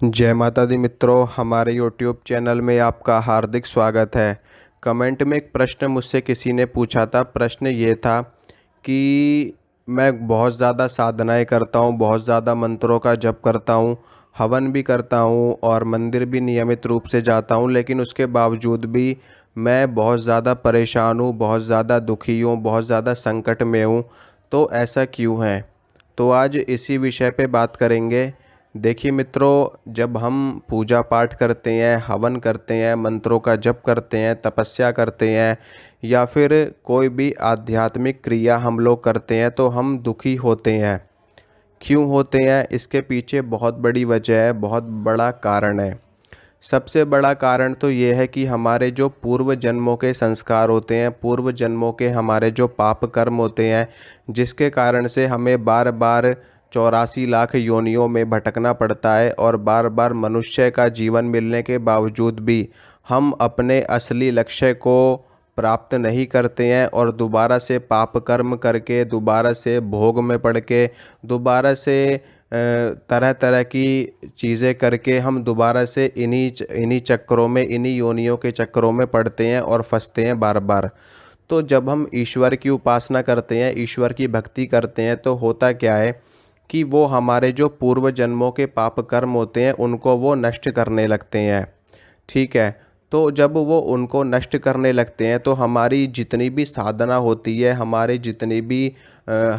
जय माता दी मित्रों, हमारे YouTube चैनल में आपका हार्दिक स्वागत है। कमेंट में एक प्रश्न मुझसे किसी ने पूछा था। प्रश्न ये था कि मैं बहुत ज़्यादा साधनाएं करता हूँ, बहुत ज़्यादा मंत्रों का जप करता हूँ, हवन भी करता हूँ और मंदिर भी नियमित रूप से जाता हूँ, लेकिन उसके बावजूद भी मैं बहुत ज़्यादा परेशान हूँ, बहुत ज़्यादा दुखी हूँ, बहुत ज़्यादा संकट में हूँ। तो ऐसा क्यों है? तो आज इसी विषय पे बात करेंगे। देखिए मित्रों, जब हम पूजा पाठ करते हैं, हवन करते हैं, मंत्रों का जप करते हैं, तपस्या करते हैं या फिर कोई भी आध्यात्मिक क्रिया हम लोग करते हैं तो हम दुखी होते हैं। क्यों होते हैं? इसके पीछे बहुत बड़ी वजह है, बहुत बड़ा कारण है। सबसे बड़ा कारण तो ये है कि हमारे जो पूर्व जन्मों के संस्कार होते हैं, पूर्व जन्मों के हमारे जो पाप कर्म होते हैं, जिसके कारण से हमें बार बार 84 लाख योनियों में भटकना पड़ता है और बार बार मनुष्य का जीवन मिलने के बावजूद भी हम अपने असली लक्ष्य को प्राप्त नहीं करते हैं और दोबारा से पाप कर्म करके, दोबारा से भोग में पड़ के, दोबारा से तरह तरह की चीज़ें करके हम दोबारा से इन्हीं चक्करों में, इन्हीं योनियों के चक्करों में पड़ते हैं और फंसते हैं बार बार। तो जब हम ईश्वर की उपासना करते हैं, ईश्वर की भक्ति करते हैं, तो होता क्या है कि वो हमारे जो पूर्व जन्मों के पाप कर्म होते हैं उनको वो नष्ट करने लगते हैं। ठीक है। तो जब वो उनको नष्ट करने लगते हैं तो हमारी जितनी भी साधना होती है, हमारी जितनी भी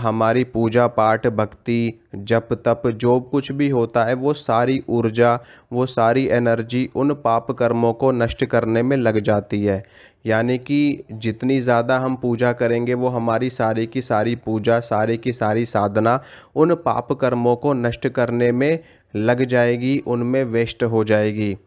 हमारी पूजा पाठ, भक्ति, जप तप जो कुछ भी होता है, वो सारी ऊर्जा, वो सारी एनर्जी उन पाप कर्मों को नष्ट करने में लग जाती है। यानी कि जितनी ज़्यादा हम पूजा करेंगे, वो हमारी सारी की सारी पूजा, सारी की सारी साधना उन पाप कर्मों को नष्ट करने में लग जाएगी, उनमें वेस्ट हो जाएगी।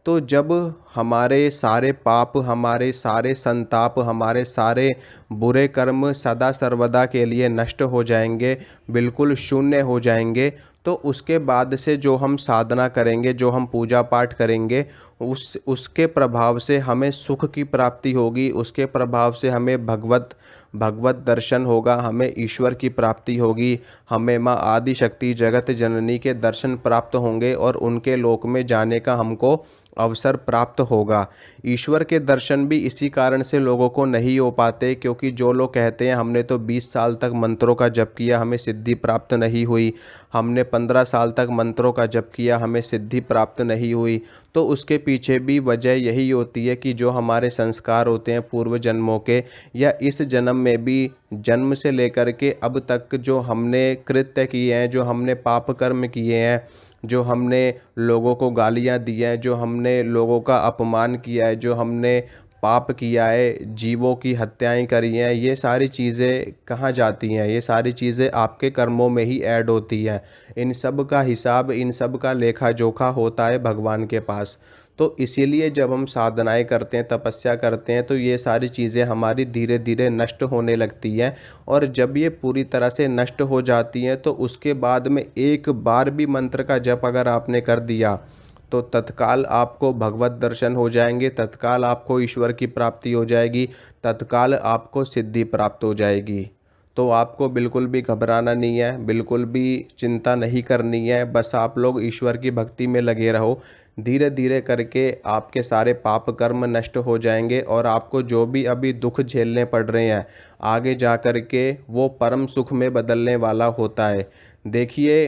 तो जब हमारे सारे पाप, हमारे सारे संताप, हमारे सारे बुरे कर्म सदा सर्वदा के लिए नष्ट हो जाएंगे, बिल्कुल शून्य हो जाएंगे, तो उसके बाद से जो हम साधना करेंगे, जो हम पूजा पाठ करेंगे, उसके प्रभाव से हमें सुख की प्राप्ति होगी, उसके प्रभाव से हमें भगवत भगवत दर्शन होगा, हमें ईश्वर की प्राप्ति होगी, हमें माँ आदि शक्ति जगत जननी के दर्शन प्राप्त होंगे और उनके लोक में जाने का हमको अवसर प्राप्त होगा। ईश्वर के दर्शन भी इसी कारण से लोगों को नहीं हो पाते, क्योंकि जो लोग कहते हैं हमने तो 20 साल तक मंत्रों का जप किया, हमें सिद्धि प्राप्त नहीं हुई, हमने 15 साल तक मंत्रों का जप किया, हमें सिद्धि प्राप्त नहीं हुई, तो उसके पीछे भी वजह यही होती है कि जो हमारे संस्कार होते हैं पूर्व जन्मों के, या इस जन्म में भी जन्म से लेकर के अब तक जो हमने कृत्य किए हैं, जो हमने पाप कर्म किए हैं, जो हमने लोगों को गालियाँ दी हैं, जो हमने लोगों का अपमान किया है, जो हमने पाप किया है, जीवों की हत्याएं करी हैं, ये सारी चीज़ें कहाँ जाती हैं? ये सारी चीज़ें आपके कर्मों में ही ऐड होती हैं। इन सब का हिसाब, इन सब का लेखा जोखा होता है भगवान के पास। तो इसीलिए जब हम साधनाएं करते हैं, तपस्या करते हैं, तो ये सारी चीज़ें हमारी धीरे धीरे नष्ट होने लगती हैं। और जब ये पूरी तरह से नष्ट हो जाती हैं तो उसके बाद में एक बार भी मंत्र का जप अगर आपने कर दिया तो तत्काल आपको भगवत दर्शन हो जाएंगे, तत्काल आपको ईश्वर की प्राप्ति हो जाएगी, तत्काल आपको सिद्धि प्राप्त हो जाएगी। तो आपको बिल्कुल भी घबराना नहीं है, बिल्कुल भी चिंता नहीं करनी है, बस आप लोग ईश्वर की भक्ति में लगे रहो। धीरे धीरे करके आपके सारे पाप कर्म नष्ट हो जाएंगे और आपको जो भी अभी दुख झेलने पड़ रहे हैं, आगे जा कर के वो परम सुख में बदलने वाला होता है। देखिए,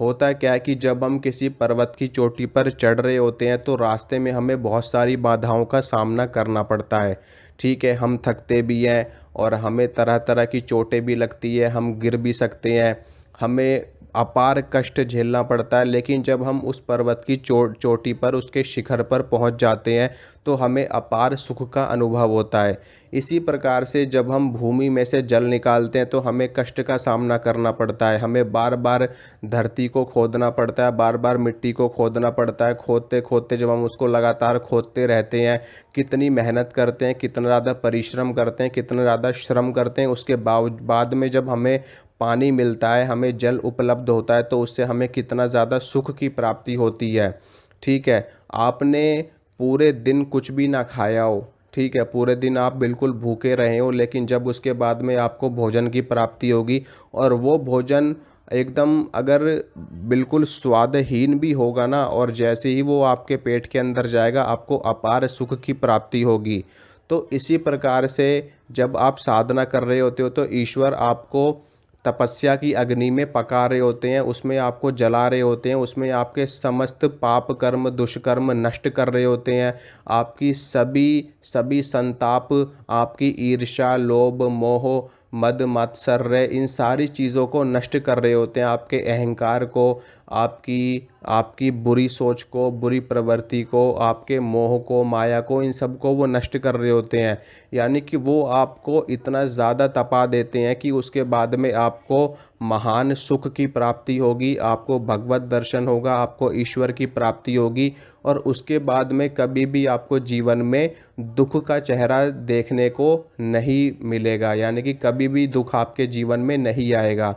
होता क्या है कि जब हम किसी पर्वत की चोटी पर चढ़ रहे होते हैं तो रास्ते में हमें बहुत सारी बाधाओं का सामना करना पड़ता है। ठीक है, हम थकते भी हैं और हमें तरह तरह की चोटें भी लगती है, हम गिर भी सकते हैं, हमें अपार कष्ट झेलना पड़ता है, लेकिन जब हम उस पर्वत की चोटी पर, उसके शिखर पर पहुंच जाते हैं तो हमें अपार सुख का अनुभव होता है। इसी प्रकार से जब हम भूमि में से जल निकालते हैं तो हमें कष्ट का सामना करना पड़ता है, हमें बार बार धरती को खोदना पड़ता है, बार बार मिट्टी को खोदना पड़ता है। खोदते खोदते जब हम उसको लगातार खोदते रहते हैं, कितनी मेहनत करते हैं, कितना ज़्यादा परिश्रम करते हैं, कितना ज़्यादा श्रम करते हैं, उसके बाद में जब हमें पानी मिलता है, हमें जल उपलब्ध होता है, तो उससे हमें कितना ज़्यादा सुख की प्राप्ति होती है। ठीक है, आपने पूरे दिन कुछ भी ना खाया हो, ठीक है, पूरे दिन आप बिल्कुल भूखे रहे हो, लेकिन जब उसके बाद में आपको भोजन की प्राप्ति होगी और वो भोजन एकदम अगर बिल्कुल स्वादहीन भी होगा ना, और जैसे ही वो आपके पेट के अंदर जाएगा आपको अपार सुख की प्राप्ति होगी। तो इसी प्रकार से जब आप साधना कर रहे होते हो तो ईश्वर आपको तपस्या की अग्नि में पका रहे होते हैं, उसमें आपको जला रहे होते हैं, उसमें आपके समस्त पाप कर्म दुष्कर्म नष्ट कर रहे होते हैं। आपकी सभी सभी संताप, आपकी ईर्ष्या लोभ मोह मद मात्सर्य, इन सारी चीज़ों को नष्ट कर रहे होते हैं। आपके अहंकार को, आपकी आपकी बुरी सोच को, बुरी प्रवृत्ति को, आपके मोह को, माया को, इन सब को वो नष्ट कर रहे होते हैं। यानी कि वो आपको इतना ज़्यादा तपा देते हैं कि उसके बाद में आपको महान सुख की प्राप्ति होगी, आपको भगवत दर्शन होगा, आपको ईश्वर की प्राप्ति होगी, और उसके बाद में कभी भी आपको जीवन में दुख का चेहरा देखने को नहीं मिलेगा, यानी कि कभी भी दुख आपके जीवन में नहीं आएगा।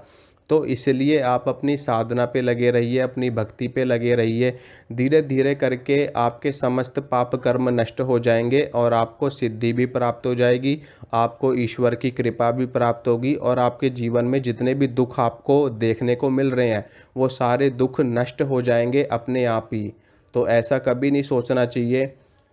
तो इसलिए आप अपनी साधना पे लगे रहिए, अपनी भक्ति पे लगे रहिए। धीरे धीरे करके आपके समस्त पाप कर्म नष्ट हो जाएंगे और आपको सिद्धि भी प्राप्त हो जाएगी, आपको ईश्वर की कृपा भी प्राप्त होगी, और आपके जीवन में जितने भी दुख आपको देखने को मिल रहे हैं वो सारे दुख नष्ट हो जाएंगे अपने आप ही। तो ऐसा कभी नहीं सोचना चाहिए,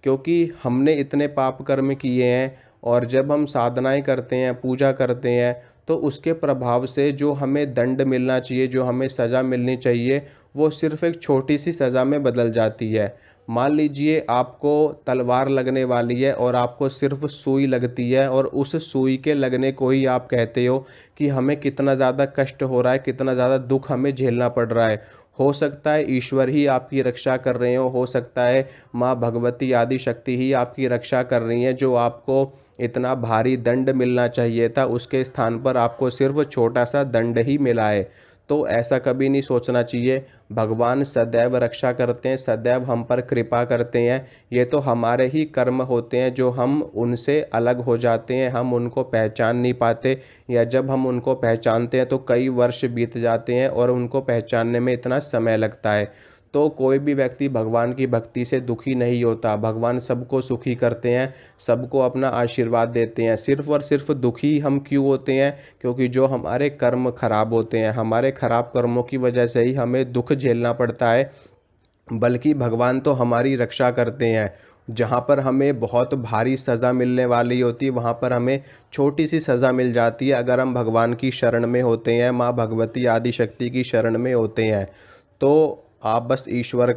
क्योंकि हमने इतने पाप कर्म किए हैं, और जब हम साधनाएं करते हैं, पूजा करते हैं, तो उसके प्रभाव से जो हमें दंड मिलना चाहिए, जो हमें सज़ा मिलनी चाहिए, वो सिर्फ़ एक छोटी सी सज़ा में बदल जाती है। मान लीजिए आपको तलवार लगने वाली है और आपको सिर्फ़ सुई लगती है, और उस सुई के लगने को ही आप कहते हो कि हमें कितना ज़्यादा कष्ट हो रहा है, कितना ज़्यादा दुख हमें झेलना पड़ रहा है। हो सकता है ईश्वर ही आपकी रक्षा कर रहे हो सकता है माँ भगवती आदि शक्ति ही आपकी रक्षा कर रही हैं, जो आपको इतना भारी दंड मिलना चाहिए था उसके स्थान पर आपको सिर्फ छोटा सा दंड ही मिला है। तो ऐसा कभी नहीं सोचना चाहिए। भगवान सदैव रक्षा करते हैं, सदैव हम पर कृपा करते हैं। ये तो हमारे ही कर्म होते हैं जो हम उनसे अलग हो जाते हैं, हम उनको पहचान नहीं पाते, या जब हम उनको पहचानते हैं तो कई वर्ष बीत जाते हैं और उनको पहचानने में इतना समय लगता है। तो कोई भी व्यक्ति भगवान की भक्ति से दुखी नहीं होता। भगवान सबको सुखी करते हैं, सबको अपना आशीर्वाद देते हैं। सिर्फ और सिर्फ दुखी हम क्यों होते हैं? क्योंकि जो हमारे कर्म खराब होते हैं, हमारे खराब कर्मों की वजह से ही हमें दुख झेलना पड़ता है। बल्कि भगवान तो हमारी रक्षा करते हैं। जहाँ पर हमें बहुत भारी सज़ा मिलने वाली होती है, वहाँ पर हमें छोटी सी सज़ा मिल जाती है अगर हम भगवान की शरण में होते हैं, माँ भगवती आदि शक्ति की शरण में होते हैं। तो आप बस ईश्वर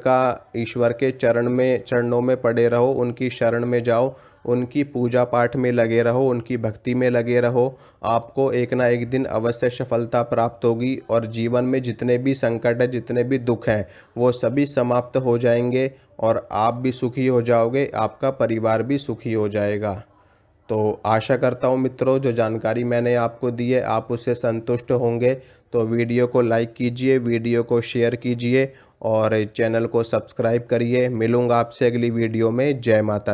के चरणों में पड़े रहो, उनकी शरण में जाओ, उनकी पूजा पाठ में लगे रहो, उनकी भक्ति में लगे रहो। आपको एक ना एक दिन अवश्य सफलता प्राप्त होगी, और जीवन में जितने भी संकट है, जितने भी दुख हैं, वो सभी समाप्त हो जाएंगे, और आप भी सुखी हो जाओगे, आपका परिवार भी सुखी हो जाएगा। तो आशा करता हूँ मित्रों, जो जानकारी मैंने आपको दी है आप उससे संतुष्ट होंगे। तो वीडियो को लाइक कीजिए, वीडियो को शेयर कीजिए, और चैनल को सब्सक्राइब करिए। मिलूँगा आपसे अगली वीडियो में। जय माता।